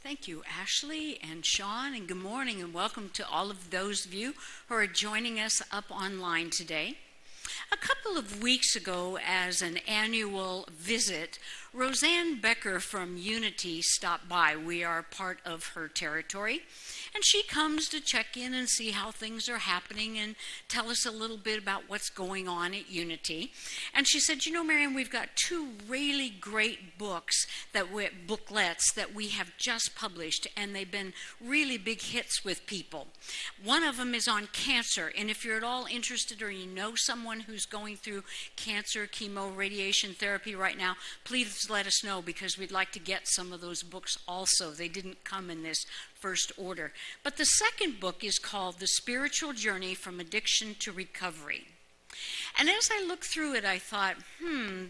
Thank you, Ashley and Sean, and good morning and welcome to all of those of you who are joining us up online today. A couple of weeks ago, as an annual visit, Roseanne Becker from Unity stopped by. We are part of her territory, and she comes to check in and see how things are happening and tell us a little bit about what's going on at Unity. And she said, you know, Marian, we've got two really great booklets that we have just published, and they've been really big hits with people. One of them is on cancer, and if you're at all interested or you know someone who's going through cancer, chemo, radiation therapy right now, please let us know, because we'd like to get some of those books also. They didn't come in this first order. But the second book is called The Spiritual Journey from Addiction to Recovery. And as I looked through it, I thought,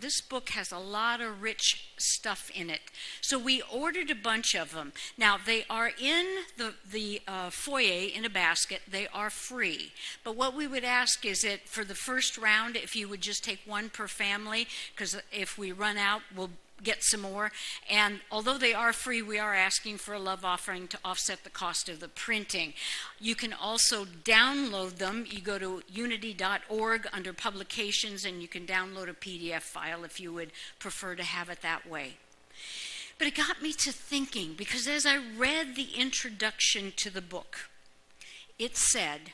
this book has a lot of rich stuff in it. So we ordered a bunch of them. Now, they are in the foyer in a basket. They are free. But what we would ask is that for the first round, if you would just take one per family, because if we run out, we'll get some more. And although they are free, we are asking for a love offering to offset the cost of the printing. You can also download them. You go to unity.org under publications, and you can download a PDF file if you would prefer to have it that way. But it got me to thinking, because as I read the introduction to the book, it said,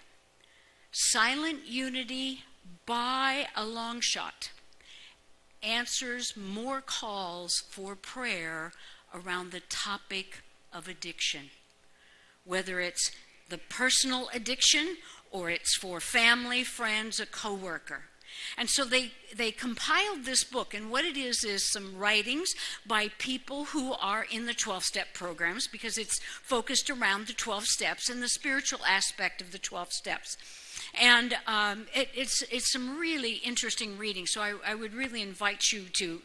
Silent Unity by a long shot answers more calls for prayer around the topic of addiction, whether it's the personal addiction or it's for family, friends, a coworker. And so they compiled this book, and what it is some writings by people who are in the 12-step programs, because it's focused around the 12 steps and the spiritual aspect of the 12 steps. And it's some really interesting reading, so I would really invite you to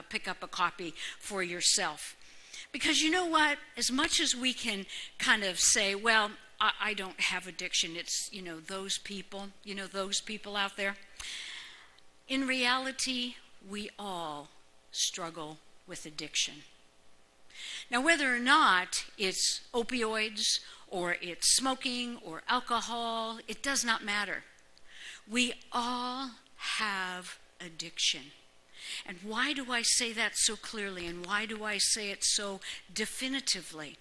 pick up a copy for yourself. Because you know what? As much as we can kind of say, well, I don't have addiction, it's, those people out there. In reality, we all struggle with addiction. Now, whether or not it's opioids or it's smoking or alcohol, it does not matter. We all have addiction. And why do I say that so clearly, and why do I say it so definitively?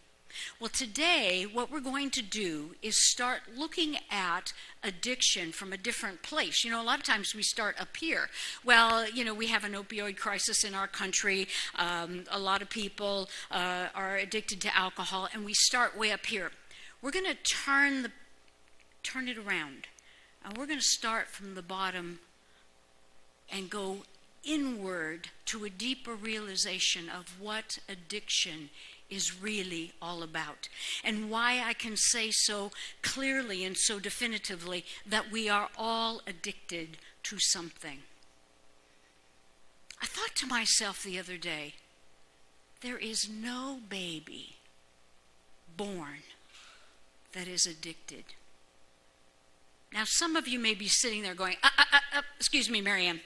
Well, today, what we're going to do is start looking at addiction from a different place. A lot of times we start up here. Well, we have an opioid crisis in our country. A lot of people are addicted to alcohol, and we start way up here. We're going to turn it around. And we're going to start from the bottom and go inward to a deeper realization of what addiction is really all about, and why I can say so clearly and so definitively that we are all addicted to something. I thought to myself the other day, there is no baby born that is addicted. Now, some of you may be sitting there going, excuse me, Marianne.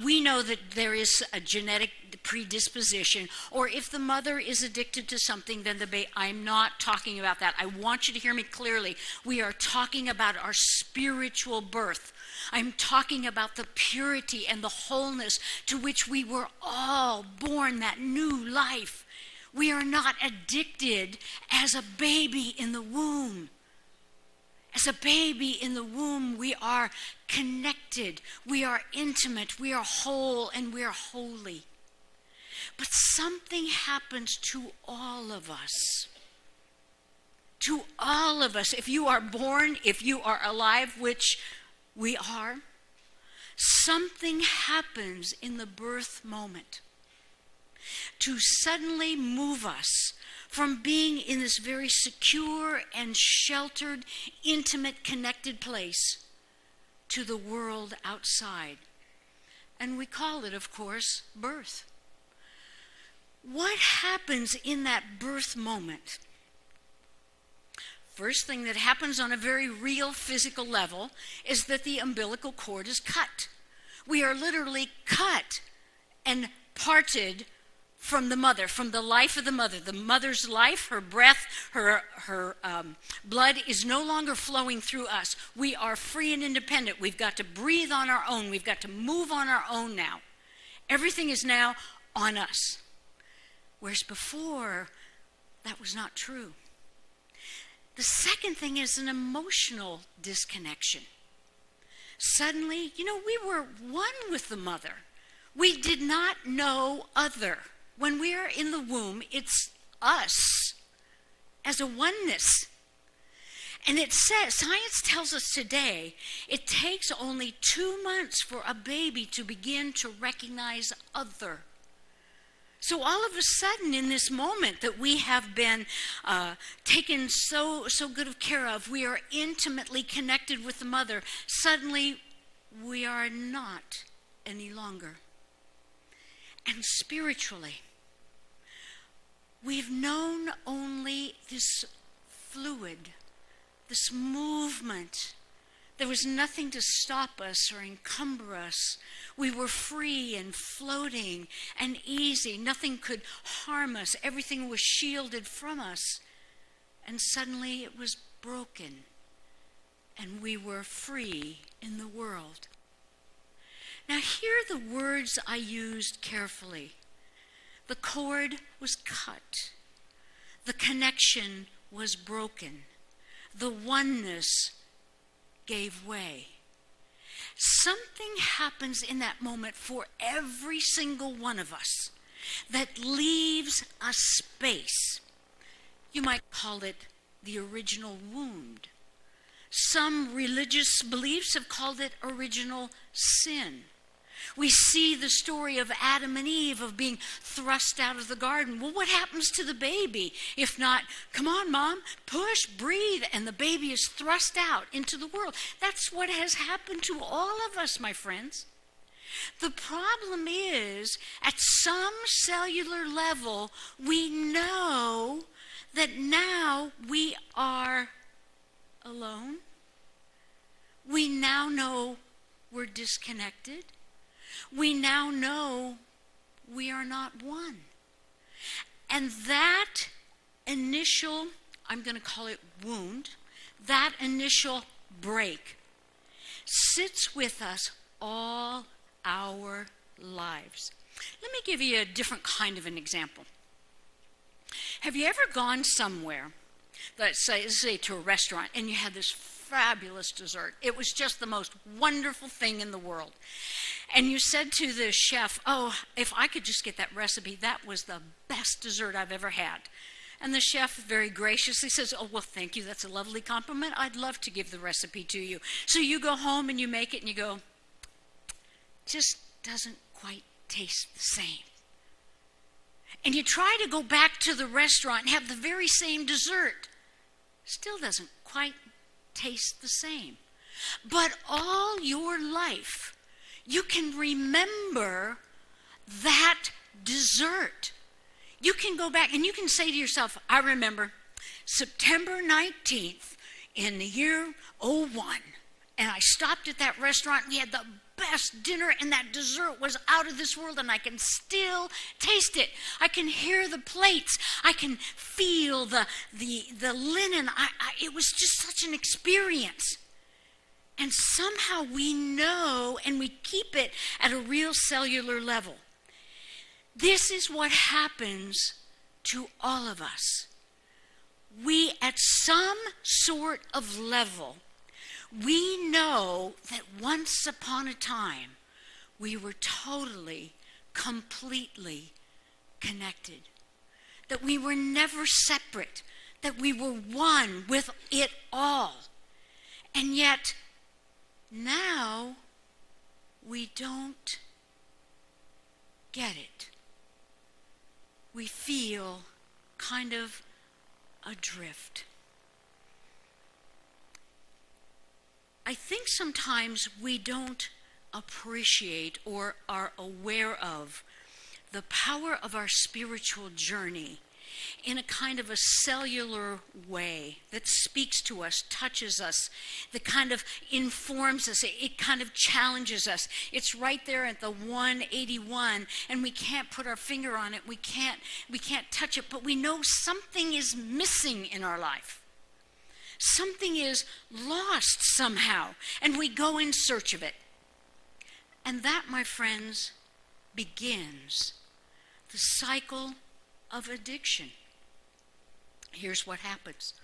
We know that there is a genetic predisposition, or if the mother is addicted to something, then the baby. I'm not talking about that. I want you to hear me clearly. We are talking about our spiritual birth. I'm talking about the purity and the wholeness to which we were all born, that new life. We are not addicted as a baby in the womb. As a baby in the womb, we are connected, we are intimate, we are whole, and we are holy. But something happens to all of us. To all of us. If you are born, if you are alive, which we are, something happens in the birth moment to suddenly move us from being in this very secure and sheltered, intimate, connected place to the world outside. And we call it, of course, birth. What happens in that birth moment? First thing that happens on a very real physical level is that the umbilical cord is cut. We are literally cut and parted from the mother, from the life of the mother. The mother's life, her breath, her blood is no longer flowing through us. We are free and independent. We've got to breathe on our own. We've got to move on our own now. Everything is now on us. Whereas before, that was not true. The second thing is an emotional disconnection. Suddenly, we were one with the mother. We did not know other. When we are in the womb, it's us as a oneness. And it says, science tells us today, it takes only 2 months for a baby to begin to recognize other. So all of a sudden, in this moment that we have been taken so good of care of, we are intimately connected with the mother. Suddenly, we are not any longer. And spiritually, we've known only this fluid, this movement. There was nothing to stop us or encumber us. We were free and floating and easy. Nothing could harm us. Everything was shielded from us. And suddenly it was broken, and we were free in the world. Now hear the words I used carefully. The cord was cut. The connection was broken. The oneness gave way. Something happens in that moment for every single one of us that leaves a space. You might call it the original wound. Some religious beliefs have called it original sin. We see the story of Adam and Eve of being thrust out of the garden. Well, what happens to the baby? If not, come on, Mom, push, breathe, and the baby is thrust out into the world. That's what has happened to all of us, my friends. The problem is, at some cellular level, we know that now we are alone. We now know we're disconnected. We now know we are not one. And that initial, I'm going to call it wound, that initial break sits with us all our lives. Let me give you a different kind of an example. Have you ever gone somewhere, let's say to a restaurant, and you had this fabulous dessert? It was just the most wonderful thing in the world. And you said to the chef, oh, if I could just get that recipe, that was the best dessert I've ever had. And the chef very graciously says, oh, well, thank you. That's a lovely compliment. I'd love to give the recipe to you. So you go home and you make it and you go, just doesn't quite taste the same. And you try to go back to the restaurant and have the very same dessert. Still doesn't quite taste the same. But all your life, you can remember that dessert. You can go back and you can say to yourself, I remember September 19th in the year 01. And I stopped at that restaurant. We had the best dinner, and that dessert was out of this world, and I can still taste it. I can hear the plates. I can feel the linen. It was just such an experience. And somehow we know, and we keep it at a real cellular level. This is what happens to all of us. We, at some sort of level, we know that once upon a time, we were totally, completely connected. That we were never separate. That we were one with it all. And yet, now, we don't get it. We feel kind of adrift. I think sometimes we don't appreciate or are aware of the power of our spiritual journey in a kind of a cellular way that speaks to us, touches us, that kind of informs us. It kind of challenges us. It's right there at the 181, and we can't put our finger on it. We can't touch it, but we know something is missing in our life. Something is lost somehow, and we go in search of it. And that, my friends, begins the cycle of addiction. Here's what happens.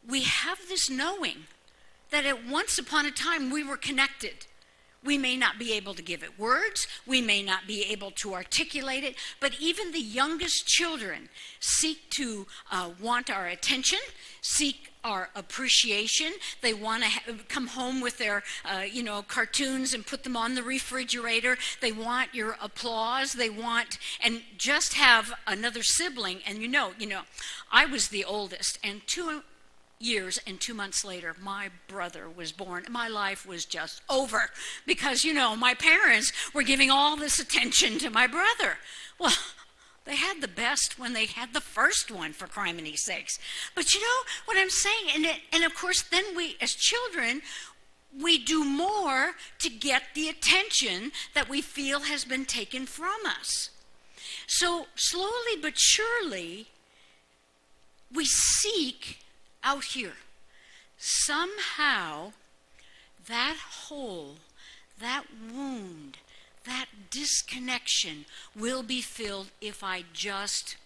We have this knowing that at once upon a time we were connected. We may not be able to give it words, we may not be able to articulate it, but even the youngest children seek to want our attention, seek our appreciation. They want to come home with their, cartoons and put them on the refrigerator. They want your applause. They want, and just have another sibling. And I was the oldest, and 2 years and 2 months later, my brother was born. My life was just over because, my parents were giving all this attention to my brother. Well, they had the best when they had the first one, for criminy sakes. But you know what I'm saying? And of course, then we, as children, we do more to get the attention that we feel has been taken from us. So slowly but surely, we seek out here. Somehow, that hole, that wound, that disconnection will be filled if I just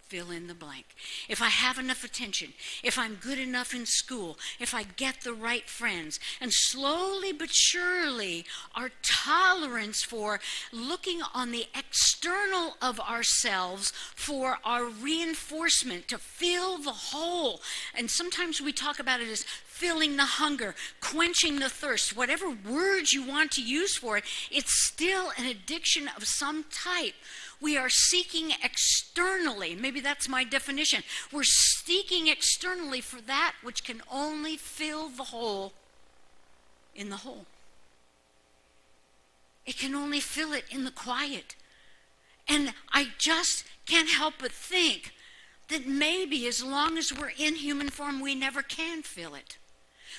fill in the blank. If I have enough attention, if I'm good enough in school, if I get the right friends. And slowly but surely, our tolerance for looking on the external of ourselves for our reinforcement to fill the hole. And sometimes we talk about it as filling the hunger, quenching the thirst, whatever words you want to use for it, it's still an addiction of some type. We are seeking externally, maybe that's my definition, we're seeking externally for that which can only fill the hole in the hole. It can only fill it in the quiet. And I just can't help but think that maybe as long as we're in human form, we never can fill it.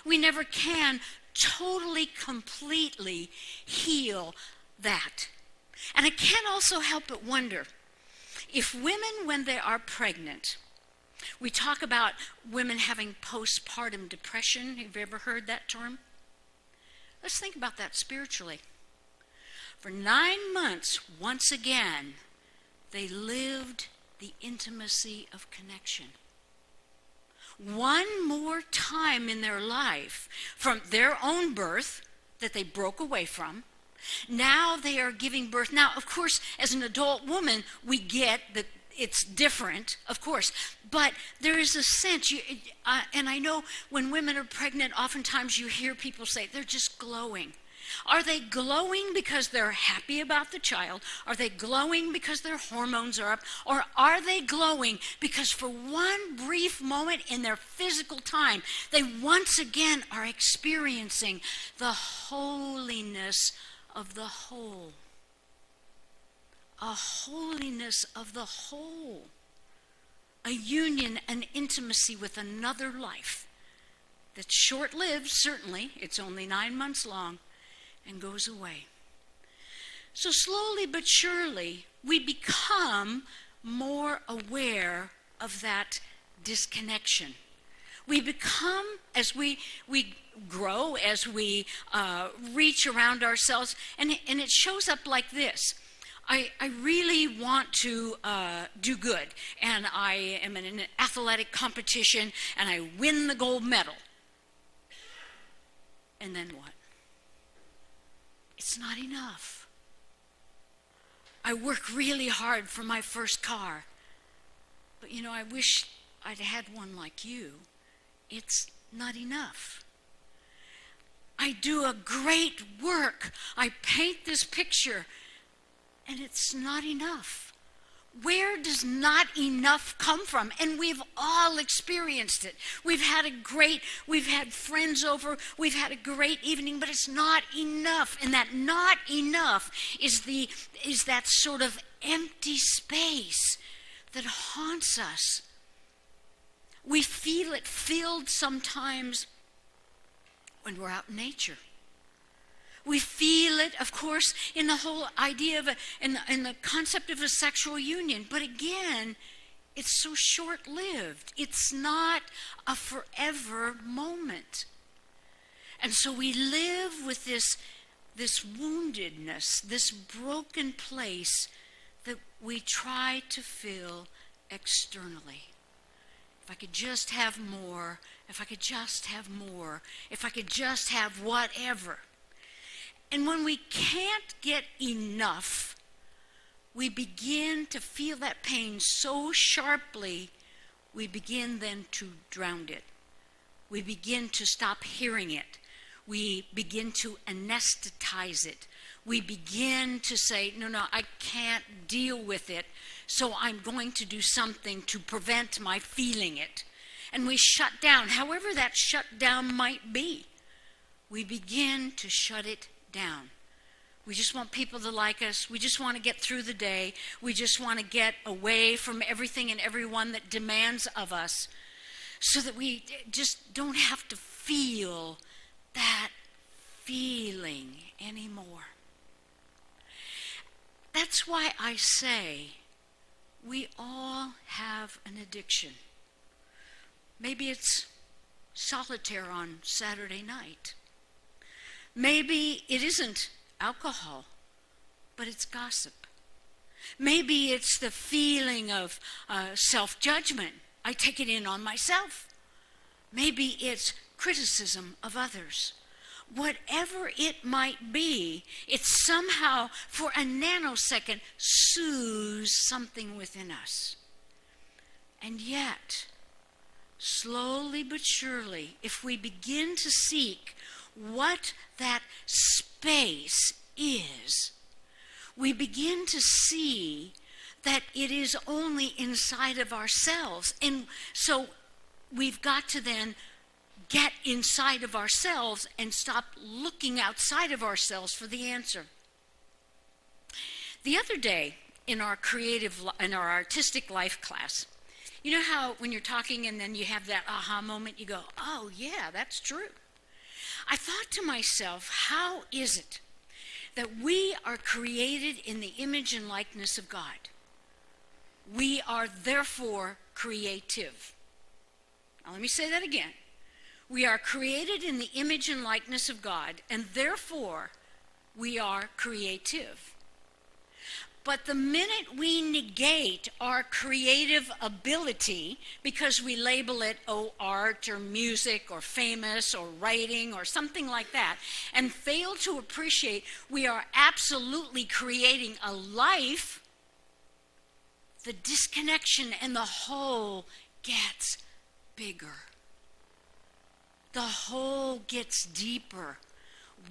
We never can totally, completely heal that. And I can't also help but wonder if women, when they are pregnant, we talk about women having postpartum depression. Have you ever heard that term? Let's think about that spiritually. For 9 months, once again, they lived the intimacy of connection. One more time in their life, from their own birth that they broke away from, now they are giving birth. Now, of course, as an adult woman, we get that it's different, of course, but there is a sense, and I know when women are pregnant, oftentimes you hear people say they're just glowing. Are they glowing because they're happy about the child? Are they glowing because their hormones are up? Or are they glowing because for one brief moment in their physical time, they once again are experiencing the holiness of the whole? A holiness of the whole. A union, an intimacy with another life that's short-lived, certainly. It's only 9 months long. And goes away. So slowly but surely, we become more aware of that disconnection. We become, as we grow, as we reach around ourselves, and it shows up like this. I really want to do good, and I am in an athletic competition, and I win the gold medal. And then what? It's not enough. I work really hard for my first car. But I wish I'd had one like you. It's not enough. I do a great work. I paint this picture. And it's not enough. Where does not enough come from? And we've all experienced it. We've had friends over, we've had a great evening, but it's not enough. And that not enough is that sort of empty space that haunts us. We feel it filled sometimes when we're out in nature. We feel it, of course, in the whole idea of in the concept of a sexual union. But again, it's so short-lived. It's not a forever moment. And so we live with this woundedness, this broken place that we try to fill externally. If I could just have more, if I could just have more, if I could just have whatever. And when we can't get enough, we begin to feel that pain so sharply, we begin then to drown it. We begin to stop hearing it. We begin to anesthetize it. We begin to say, no, I can't deal with it, so I'm going to do something to prevent my feeling it. And we shut down, however that shutdown might be. We begin to shut it down. We just want people to like us. We just want to get through the day. We just want to get away from everything and everyone that demands of us, so that we just don't have to feel that feeling anymore. That's why I say we all have an addiction. Maybe it's solitaire on Saturday night. Maybe it isn't alcohol, but it's gossip. Maybe it's the feeling of self-judgment. I take it in on myself. Maybe it's criticism of others. Whatever it might be, it somehow, for a nanosecond, soothes something within us. And yet, slowly but surely, if we begin to seek what that space is, we begin to see that it is only inside of ourselves. And so we've got to then get inside of ourselves and stop looking outside of ourselves for the answer. The other day in our artistic life class, you know how when you're talking and then you have that aha moment, you go, oh yeah, that's true. I thought to myself, how is it that we are created in the image and likeness of God? We are therefore creative. Now let me say that again. We are created in the image and likeness of God, and therefore we are creative. But the minute we negate our creative ability because we label it, art or music or famous or writing or something like that, and fail to appreciate we are absolutely creating a life, the disconnection and the hole gets bigger. The hole gets deeper,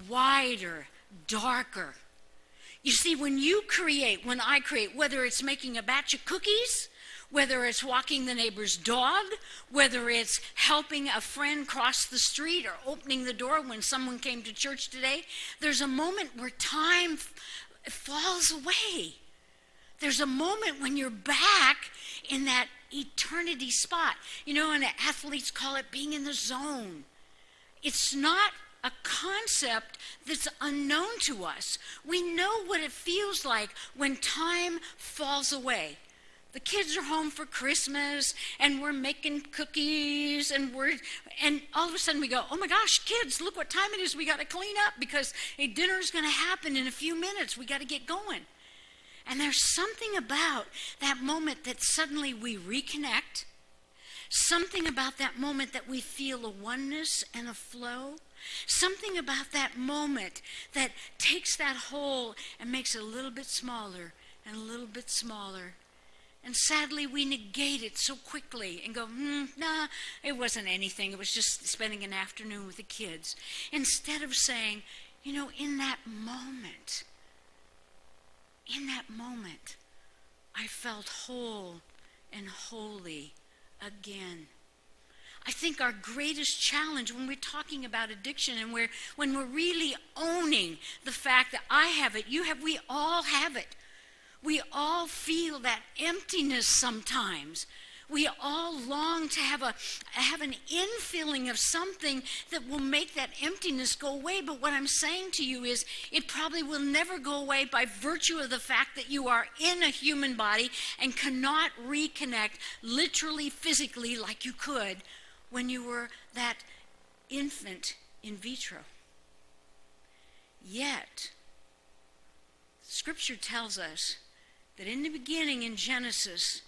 wider, darker. You see, when I create, whether it's making a batch of cookies, whether it's walking the neighbor's dog, whether it's helping a friend cross the street or opening the door when someone came to church today, there's a moment where time falls away. There's a moment when you're back in that eternity spot. You know, and athletes call it being in the zone. It's not a concept that's unknown to us. We know what it feels like when time falls away. The kids are home for Christmas and we're making cookies and all of a sudden we go, oh my gosh, kids, look what time it is. We got to clean up because dinner's going to happen in a few minutes. We got to get going. And there's something about that moment that suddenly we reconnect. Something about that moment that we feel a oneness and a flow. Something about that moment that takes that hole and makes it a little bit smaller and a little bit smaller. And sadly, we negate it so quickly and go, nah, it wasn't anything. It was just spending an afternoon with the kids. Instead of saying, in that moment, I felt whole and holy again. I think our greatest challenge when we're talking about addiction and when we're really owning the fact that I have it, you have, we all have it. We all feel that emptiness sometimes. We all long to have an infilling of something that will make that emptiness go away. But what I'm saying to you is it probably will never go away by virtue of the fact that you are in a human body and cannot reconnect literally, physically, like you could when you were that infant in vitro. Yet, Scripture tells us that in the beginning in Genesis,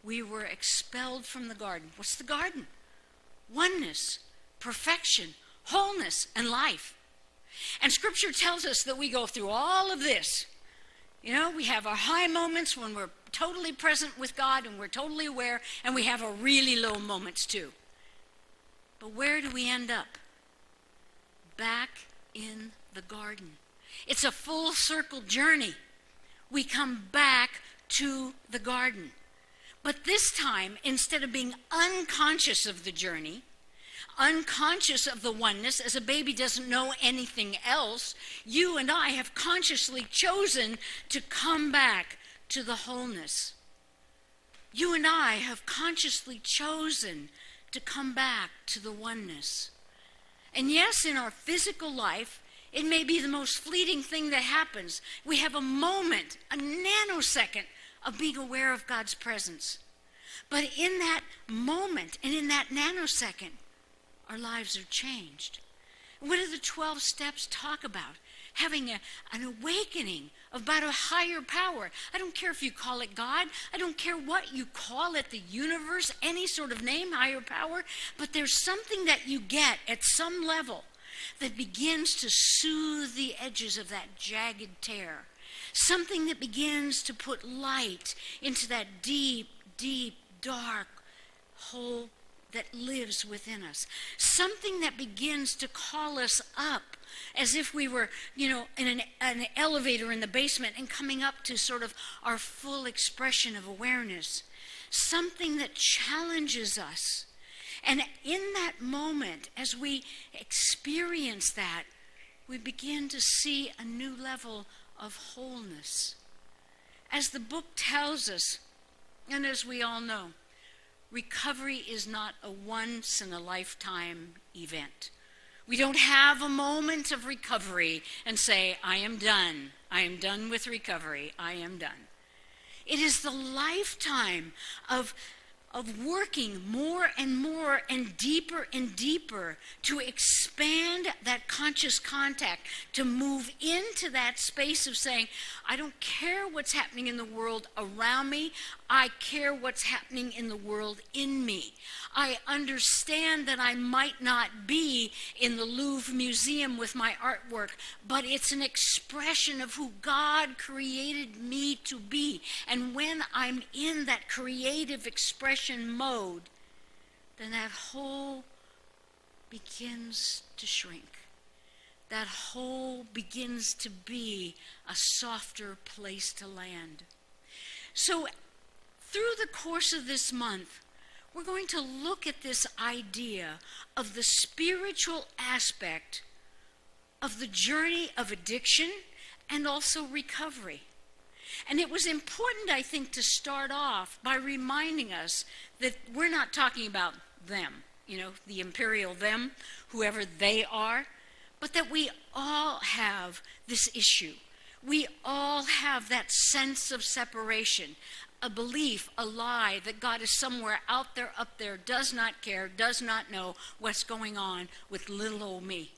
we were expelled from the garden. What's the garden? Oneness, perfection, wholeness, and life. And Scripture tells us that we go through all of this. You know, we have our high moments when we're totally present with God and we're totally aware, and we have our really low moments too. But where do we end up? Back in the garden. It's a full circle journey. We come back to the garden. But this time, instead of being unconscious of the journey, unconscious of the oneness, as a baby doesn't know anything else, you and I have consciously chosen to come back to the wholeness. You and I have consciously chosen to come back to the oneness. And yes, in our physical life, it may be the most fleeting thing that happens. We have a moment, a nanosecond of being aware of God's presence. But in that moment and in that nanosecond, our lives are changed. What do the 12 steps talk about? Having an awakening about a higher power. I don't care if you call it God. I don't care what you call it, the universe, any sort of name, higher power. But there's something that you get at some level that begins to soothe the edges of that jagged tear. Something that begins to put light into that deep, deep, dark hole that lives within us. Something that begins to call us up as if we were, in an elevator in the basement and coming up to sort of our full expression of awareness. Something that challenges us. And in that moment, as we experience that, we begin to see a new level of wholeness. As the book tells us, and as we all know, recovery is not a once-in-a-lifetime event. We don't have a moment of recovery and say, I am done. I am done with recovery. I am done. It is the lifetime of working more and deeper to expand that conscious contact, to move into that space of saying, I don't care what's happening in the world around me, I care what's happening in the world in me. I understand that I might not be in the Louvre Museum with my artwork, but it's an expression of who God created me to be. And when I'm in that creative expression mode, then that hole begins to shrink. That hole begins to be a softer place to land. So through the course of this month, we're going to look at this idea of the spiritual aspect of the journey of addiction and also recovery. And it was important, I think, to start off by reminding us that we're not talking about them, the imperial them, whoever they are, but that we all have this issue. We all have that sense of separation, a belief, a lie that God is somewhere out there, up there, does not care, does not know what's going on with little old me.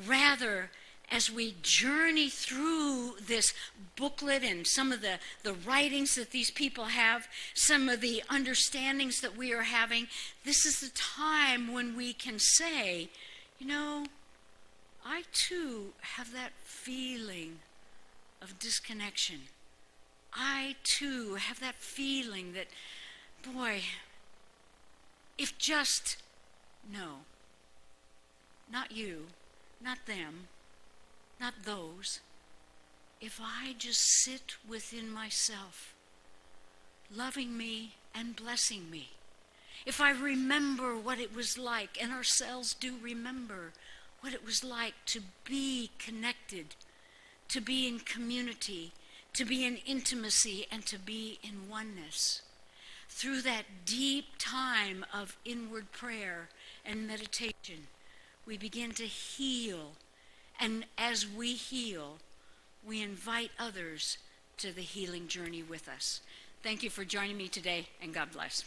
Rather, as we journey through this booklet and some of the writings that these people have, some of the understandings that we are having, this is the time when we can say, I too have that feeling of disconnection. I too have that feeling that, boy, if just, no, not you, not them, not those, if I just sit within myself, loving me and blessing me. If I remember what it was like, and our cells do remember what it was like to be connected, to be in community, to be in intimacy, and to be in oneness. Through that deep time of inward prayer and meditation, we begin to heal. And as we heal, we invite others to the healing journey with us. Thank you for joining me today, and God bless.